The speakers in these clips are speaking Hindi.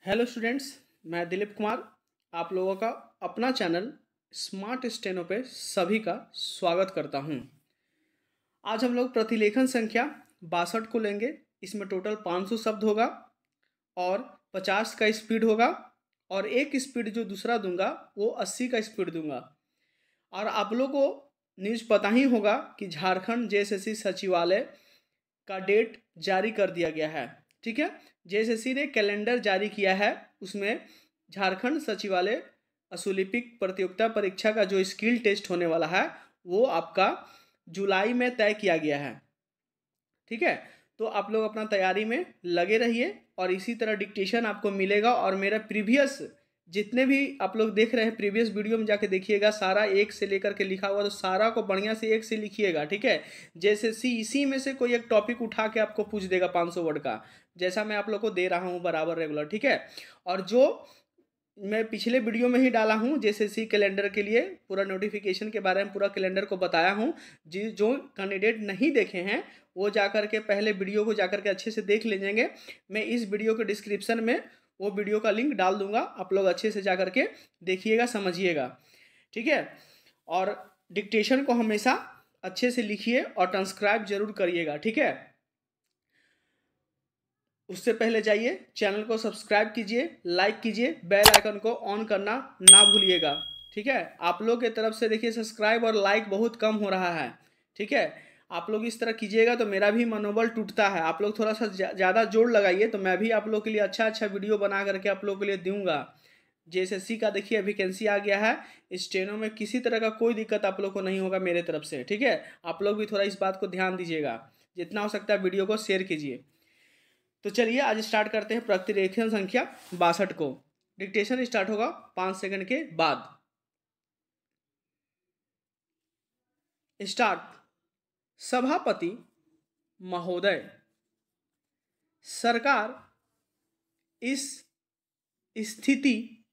हेलो स्टूडेंट्स, मैं दिलीप कुमार आप लोगों का अपना चैनल स्मार्ट स्टेनो पे सभी का स्वागत करता हूं। आज हम लोग प्रतिलेखन संख्या 62 को लेंगे। इसमें टोटल 500 शब्द होगा और 50 का स्पीड होगा और एक स्पीड जो दूसरा दूंगा वो 80 का स्पीड दूंगा। और आप लोग को न्यूज़ पता ही होगा कि झारखंड जेएसएससी सचिवालय का डेट जारी कर दिया गया है। ठीक है, जेएसएससी ने कैलेंडर जारी किया है, उसमें झारखंड सचिवालय अशुलिपिक प्रतियोगिता परीक्षा का जो स्किल टेस्ट होने वाला है वो आपका जुलाई में तय किया गया है। ठीक है, तो आप लोग अपना तैयारी में लगे रहिए और इसी तरह डिक्टेशन आपको मिलेगा। और मेरा प्रीवियस जितने भी आप लोग देख रहे हैं प्रीवियस वीडियो में जाके देखिएगा, सारा एक से लेकर के लिखा हुआ, तो सारा को बढ़िया से एक से लिखिएगा। ठीक है, जैसे इसी में से कोई एक टॉपिक उठा के आपको पूछ देगा 500 वर्ड का, जैसा मैं आप लोग को दे रहा हूँ बराबर रेगुलर। ठीक है, और जो मैं पिछले वीडियो में ही डाला हूँ जेएसएससी कैलेंडर के लिए पूरा नोटिफिकेशन के बारे में पूरा कैलेंडर को बताया हूँ। जो कैंडिडेट नहीं देखे हैं वो जाकर के पहले वीडियो को जाकर के अच्छे से देख लीजिएंगे। मैं इस वीडियो के डिस्क्रिप्शन में वो वीडियो का लिंक डाल दूंगा, आप लोग अच्छे से जाकर के देखिएगा, समझिएगा। ठीक है, और डिक्टेशन को हमेशा अच्छे से लिखिए और ट्रांसक्राइब जरूर करिएगा। ठीक है, उससे पहले जाइए चैनल को सब्सक्राइब कीजिए, लाइक कीजिए, बेल आइकन को ऑन करना ना भूलिएगा। ठीक है, आप लोग की तरफ से देखिए सब्सक्राइब और लाइक बहुत कम हो रहा है। ठीक है, आप लोग इस तरह कीजिएगा तो मेरा भी मनोबल टूटता है। आप लोग थोड़ा सा ज़्यादा जोर लगाइए तो मैं भी आप लोग के लिए अच्छा अच्छा वीडियो बना करके आप लोग के लिए दूंगा। जेएसएससी का देखिए वैकेंसी आ गया है, स्टेनो में किसी तरह का कोई दिक्कत आप लोग को नहीं होगा मेरे तरफ से। ठीक है, आप लोग भी थोड़ा इस बात को ध्यान दीजिएगा, जितना हो सकता है वीडियो को शेयर कीजिए। तो चलिए आज स्टार्ट करते हैं प्रतिलेखन संख्या 62 को। डिक्टेशन स्टार्ट होगा 5 सेकंड के बाद। स्टार्ट। सभापति महोदय, सरकार इस स्थिति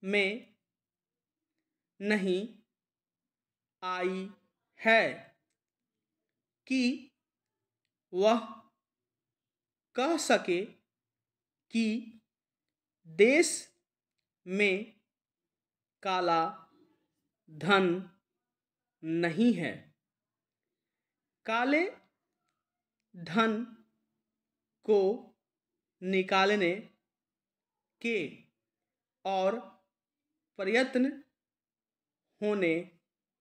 में नहीं आई है कि वह कह सके कि देश में काला धन नहीं है। काले धन को निकालने के और प्रयत्न होने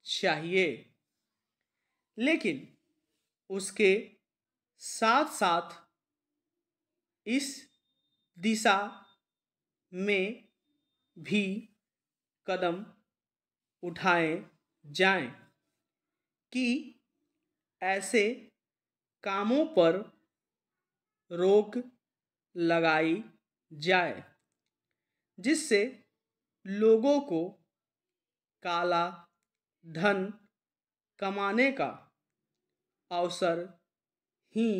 चाहिए, लेकिन उसके साथ साथ इस दिशा में भी कदम उठाए जाएं कि ऐसे कामों पर रोक लगाई जाए जिससे लोगों को काला धन कमाने का अवसर ही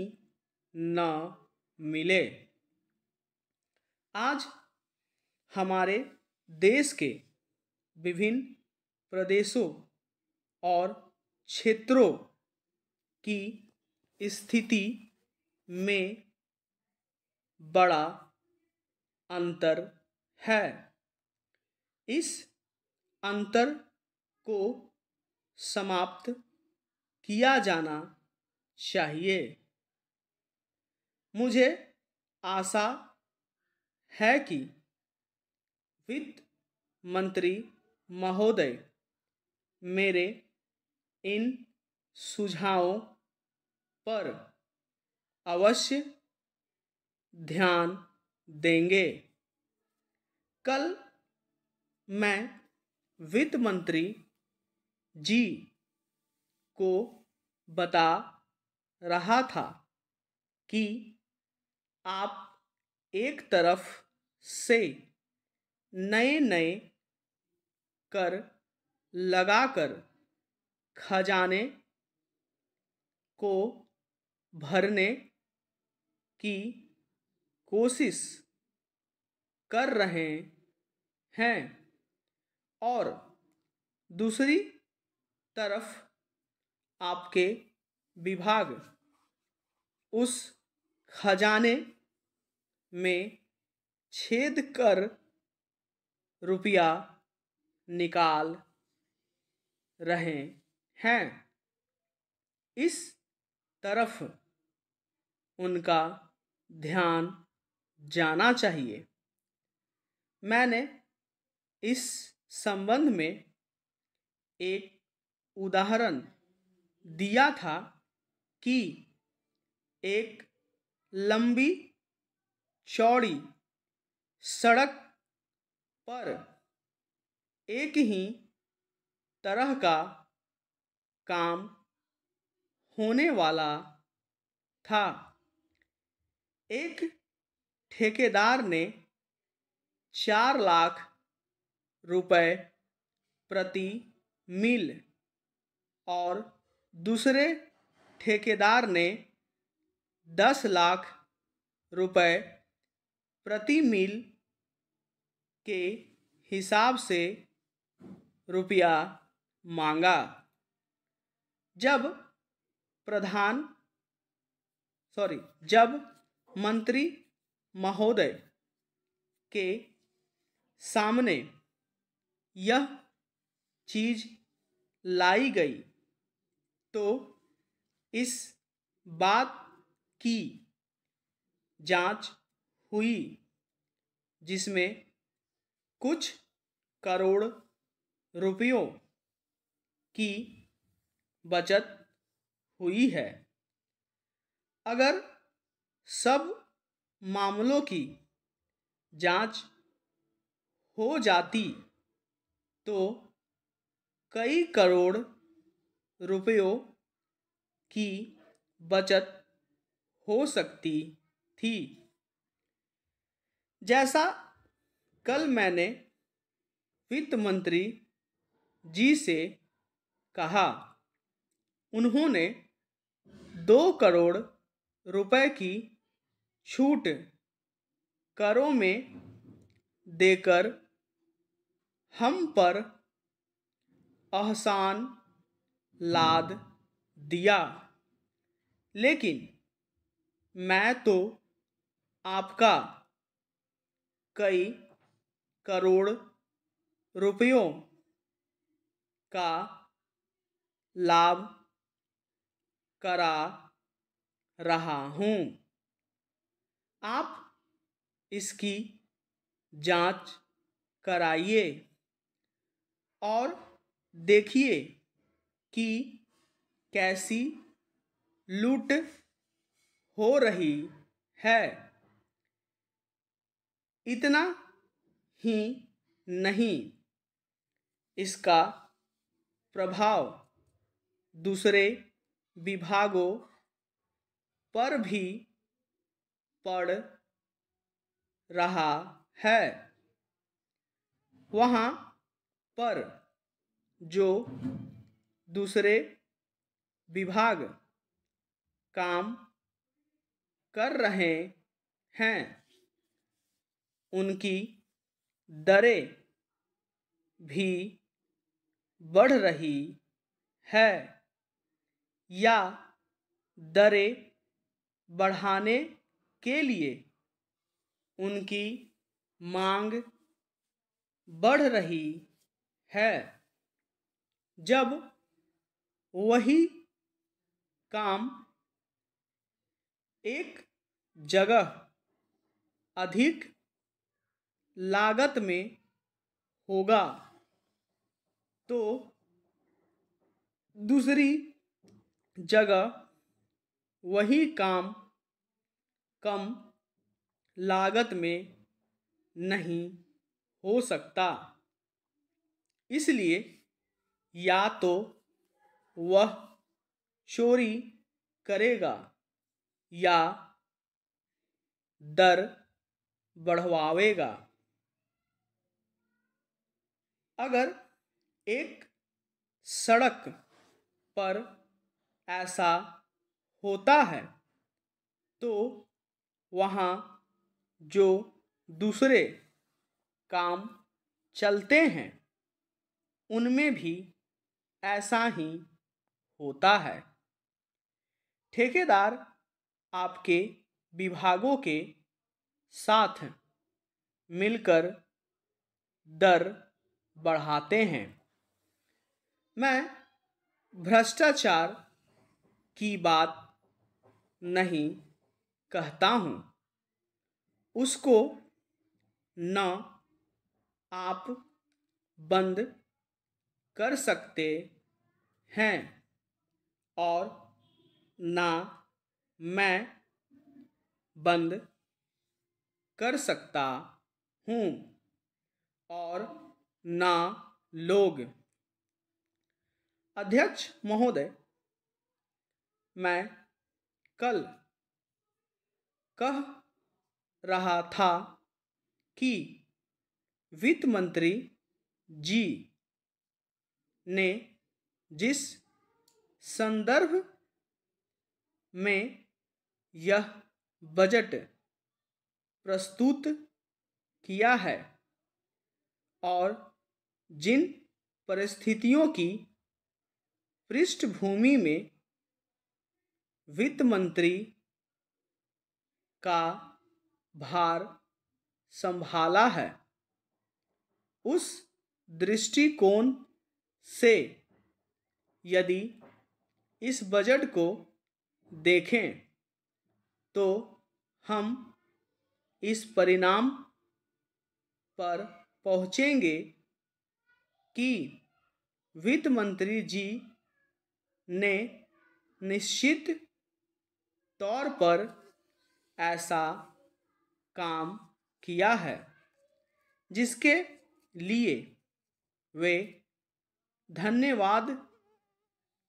न मिले। आज हमारे देश के विभिन्न प्रदेशों और क्षेत्रों की स्थिति में बड़ा अंतर है। इस अंतर को समाप्त किया जाना चाहिए। मुझे आशा है कि वित्त मंत्री महोदय मेरे इन सुझावों पर अवश्य ध्यान देंगे। कल मैं वित्त मंत्री जी को बता रहा था कि आप एक तरफ से नए नए कर लगाकर खजाने को भरने की कोशिश कर रहे हैं और दूसरी तरफ आपके विभाग उस खजाने में छेद कर रुपया निकाल रहे हैं। इस तरफ उनका ध्यान जाना चाहिए। मैंने इस संबंध में एक उदाहरण दिया था कि एक लंबी चौड़ी सड़क पर एक ही तरह का काम होने वाला था। एक ठेकेदार ने 4 लाख रुपए प्रति मील और दूसरे ठेकेदार ने 10 लाख रुपए प्रति मील के हिसाब से रुपया मांगा। जब मंत्री महोदय के सामने यह चीज लाई गई तो इस बात की जांच हुई जिसमें कुछ करोड़ रुपयों की बचत हुई है। अगर सब मामलों की जांच हो जाती तो कई करोड़ रुपयों की बचत हो सकती थी। जैसा कल मैंने वित्त मंत्री जी से कहा, उन्होंने 2 करोड़ रुपए की छूट करों में देकर हम पर एहसान लाद दिया। लेकिन मैं तो आपका कई करोड़ रुपयों का लाभ करा रहा हूं। आप इसकी जांच कराइए और देखिए कि कैसी लूट हो रही है। इतना ही नहीं, इसका प्रभाव दूसरे विभागों पर भी पड़ रहा है। वहाँ पर जो दूसरे विभाग काम कर रहे हैं उनकी दरें भी बढ़ रही है या दरें बढ़ाने के लिए उनकी मांग बढ़ रही है। जब वही काम एक जगह अधिक लागत में होगा तो दूसरी जगह वही काम कम लागत में नहीं हो सकता। इसलिए या तो वह चोरी करेगा या दर बढ़वावेगा। अगर एक सड़क पर ऐसा होता है तो वहाँ जो दूसरे काम चलते हैं उनमें भी ऐसा ही होता है। ठेकेदार आपके विभागों के साथ मिलकर दर बढ़ाते हैं। मैं भ्रष्टाचार की बात नहीं कहता हूँ, उसको न आप बंद कर सकते हैं और ना मैं बंद कर सकता हूँ और ना लोग। अध्यक्ष महोदय, मैं कल कह रहा था कि वित्त मंत्री जी ने जिस संदर्भ में यह बजट प्रस्तुत किया है और जिन परिस्थितियों की पृष्ठभूमि में वित्त मंत्री का भार संभाला है, उस दृष्टिकोण से यदि इस बजट को देखें तो हम इस परिणाम पर पहुँचेंगे कि वित्त मंत्री जी ने निश्चित तौर पर ऐसा काम किया है जिसके लिए वे धन्यवाद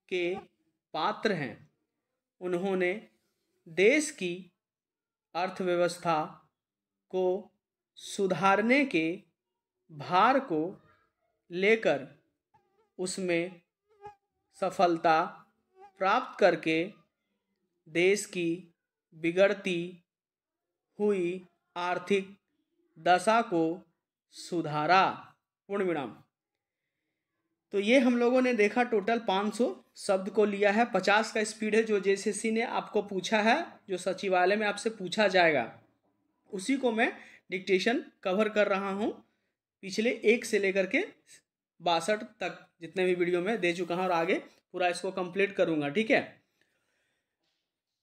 के पात्र हैं। उन्होंने देश की अर्थव्यवस्था को सुधारने के भार को लेकर उसमें सफलता प्राप्त करके देश की बिगड़ती हुई आर्थिक दशा को सुधारा। पूर्ण विराम। तो ये हम लोगों ने देखा, टोटल 500 शब्द को लिया है। 50 का स्पीड है जो जेसीसी ने आपको पूछा है, जो सचिवालय में आपसे पूछा जाएगा, उसी को मैं डिक्टेशन कवर कर रहा हूँ। पिछले 1 से लेकर के 62 तक जितने भी वीडियो में दे चुका हूँ और आगे पूरा इसको कंप्लीट करूँगा। ठीक है,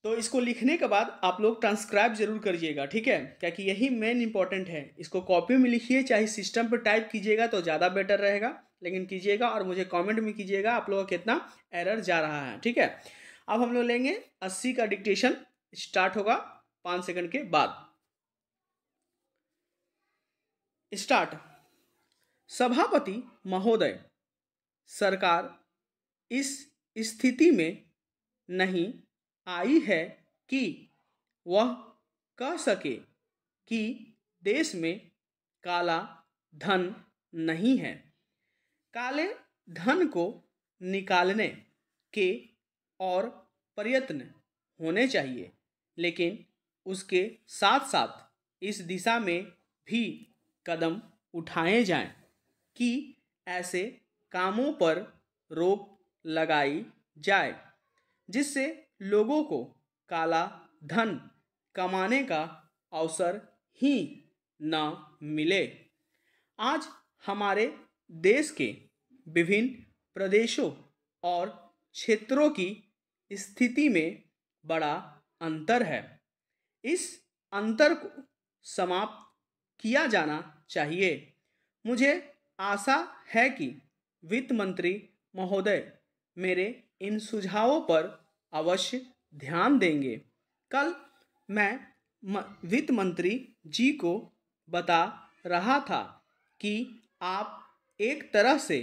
तो इसको लिखने के बाद आप लोग ट्रांसक्राइब जरूर करिएगा। ठीक है, क्योंकि यही मेन इंपॉर्टेंट है। इसको कॉपी में लिखिए, चाहे सिस्टम पर टाइप कीजिएगा तो ज़्यादा बेटर रहेगा, लेकिन कीजिएगा और मुझे कमेंट में कीजिएगा आप लोगों का कितना एरर जा रहा है। ठीक है, अब हम लोग लेंगे 80 का डिक्टेशन। स्टार्ट होगा 5 सेकंड के बाद। स्टार्ट। सभापति महोदय, सरकार इस स्थिति में नहीं आई है कि वह कह सके कि देश में काला धन नहीं है। काले धन को निकालने के और प्रयत्न होने चाहिए, लेकिन उसके साथ साथ इस दिशा में भी कदम उठाए जाएं कि ऐसे कामों पर रोक लगाई जाए जिससे लोगों को काला धन कमाने का अवसर ही न मिले। आज हमारे देश के विभिन्न प्रदेशों और क्षेत्रों की स्थिति में बड़ा अंतर है। इस अंतर को समाप्त किया जाना चाहिए। मुझे आशा है कि वित्त मंत्री महोदय मेरे इन सुझावों पर अवश्य ध्यान देंगे। कल मैं वित्त मंत्री जी को बता रहा था कि आप एक तरह से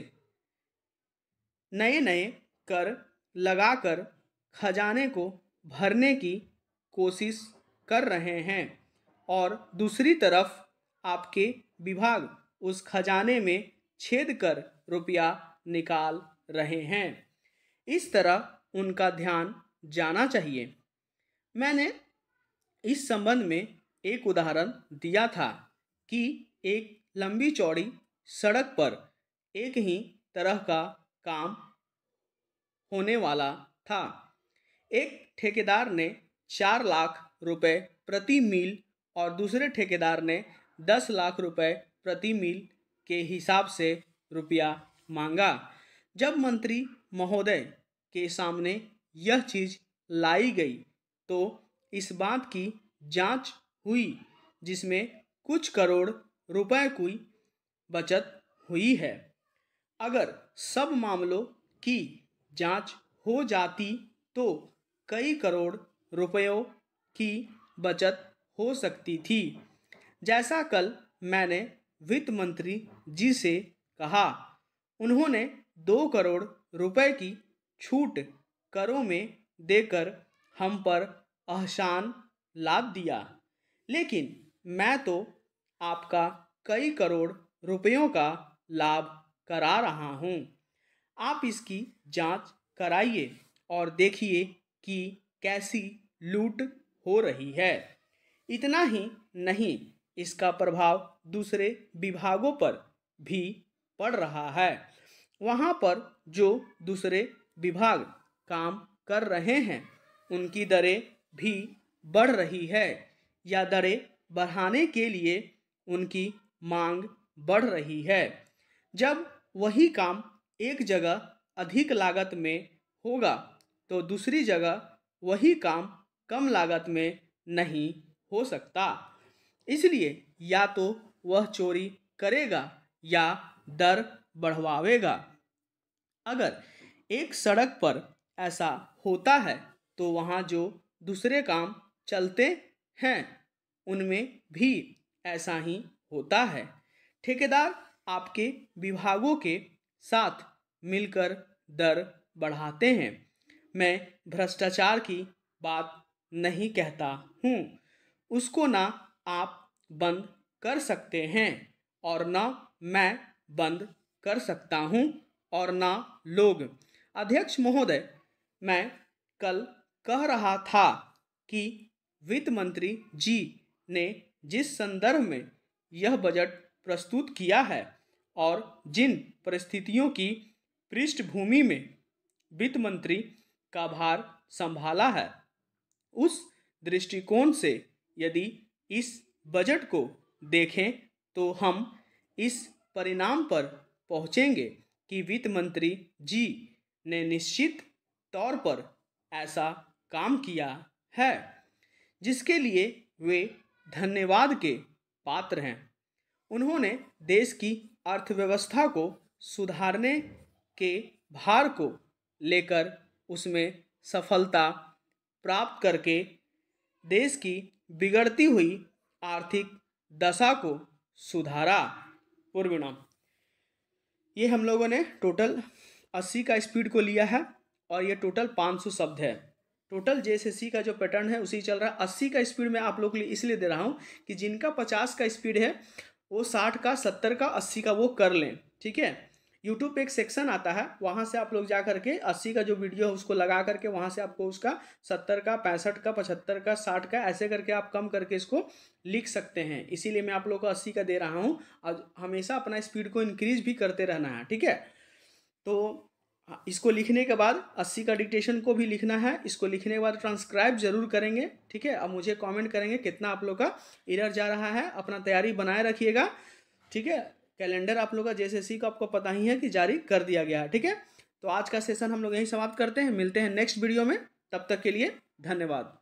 नए नए कर लगाकर खजाने को भरने की कोशिश कर रहे हैं और दूसरी तरफ आपके विभाग उस खजाने में छेद कर रुपया निकाल रहे हैं। इस तरह उनका ध्यान जाना चाहिए। मैंने इस संबंध में एक उदाहरण दिया था कि एक लंबी चौड़ी सड़क पर एक ही तरह का काम होने वाला था। एक ठेकेदार ने 4 लाख रुपए प्रति मील और दूसरे ठेकेदार ने 10 लाख रुपए प्रति मील के हिसाब से रुपया मांगा। जब मंत्री महोदय के सामने यह चीज़ लाई गई तो इस बात की जांच हुई जिसमें कुछ करोड़ रुपए की बचत हुई है। अगर सब मामलों की जांच हो जाती तो कई करोड़ रुपयों की बचत हो सकती थी। जैसा कल मैंने वित्त मंत्री जी से कहा, उन्होंने 2 करोड़ रुपए की छूट करों में देकर हम पर एहसान लाद दिया, लेकिन मैं तो आपका कई करोड़ रुपयों का लाभ करा रहा हूँ। आप इसकी जांच कराइए और देखिए कि कैसी लूट हो रही है। इतना ही नहीं, इसका प्रभाव दूसरे विभागों पर भी पड़ रहा है। वहाँ पर जो दूसरे विभाग काम कर रहे हैं उनकी दरें भी बढ़ रही है या दरें बढ़ाने के लिए उनकी मांग बढ़ रही है। जब वही काम एक जगह अधिक लागत में होगा तो दूसरी जगह वही काम कम लागत में नहीं हो सकता। इसलिए या तो वह चोरी करेगा या दर बढ़वावेगा। अगर एक सड़क पर ऐसा होता है तो वहाँ जो दूसरे काम चलते हैं उनमें भी ऐसा ही होता है। ठेकेदार आपके विभागों के साथ मिलकर दर बढ़ाते हैं। मैं भ्रष्टाचार की बात नहीं कहता हूँ, उसको ना आप बंद कर सकते हैं और ना मैं बंद कर सकता हूँ और ना लोग। अध्यक्ष महोदय, मैं कल कह रहा था कि वित्त मंत्री जी ने जिस संदर्भ में यह बजट प्रस्तुत किया है और जिन परिस्थितियों की पृष्ठभूमि में वित्त मंत्री का भार संभाला है, उस दृष्टिकोण से यदि इस बजट को देखें तो हम इस परिणाम पर पहुंचेंगे कि वित्त मंत्री जी ने निश्चित तौर पर ऐसा काम किया है जिसके लिए वे धन्यवाद के पात्र हैं। उन्होंने देश की अर्थव्यवस्था को सुधारने के भार को लेकर उसमें सफलता प्राप्त करके देश की बिगड़ती हुई आर्थिक दशा को सुधारा। पूर्वविराम। ये हम लोगों ने टोटल 80 का स्पीड को लिया है और ये टोटल 500 शब्द है। टोटल जेएसएससी का जो पैटर्न है उसी चल रहा है। 80 का स्पीड मैं आप लोग के लिए इसलिए दे रहा हूँ कि जिनका 50 का स्पीड है वो 60 का, 70 का, 80 का वो कर लें। ठीक है, यूट्यूब पे एक सेक्शन आता है, वहाँ से आप लोग जा करके 80 का जो वीडियो है उसको लगा करके वहाँ से आपको उसका 70 का, 65 का, 75 का, 60 का ऐसे करके आप कम करके इसको लिख सकते हैं। इसीलिए मैं आप लोग को 80 का दे रहा हूँ और हमेशा अपना स्पीड को इंक्रीज भी करते रहना है। ठीक है, तो इसको लिखने के बाद 80 का डिक्टेशन को भी लिखना है। इसको लिखने के बाद ट्रांसक्राइब जरूर करेंगे। ठीक है, अब मुझे कमेंट करेंगे कितना आप लोग का एरर जा रहा है। अपना तैयारी बनाए रखिएगा। ठीक है, कैलेंडर आप लोग का जेएसएससी का आपको पता ही है कि जारी कर दिया गया है। ठीक है, तो आज का सेशन हम लोग यहीं समाप्त करते हैं। मिलते हैं नेक्स्ट वीडियो में, तब तक के लिए धन्यवाद।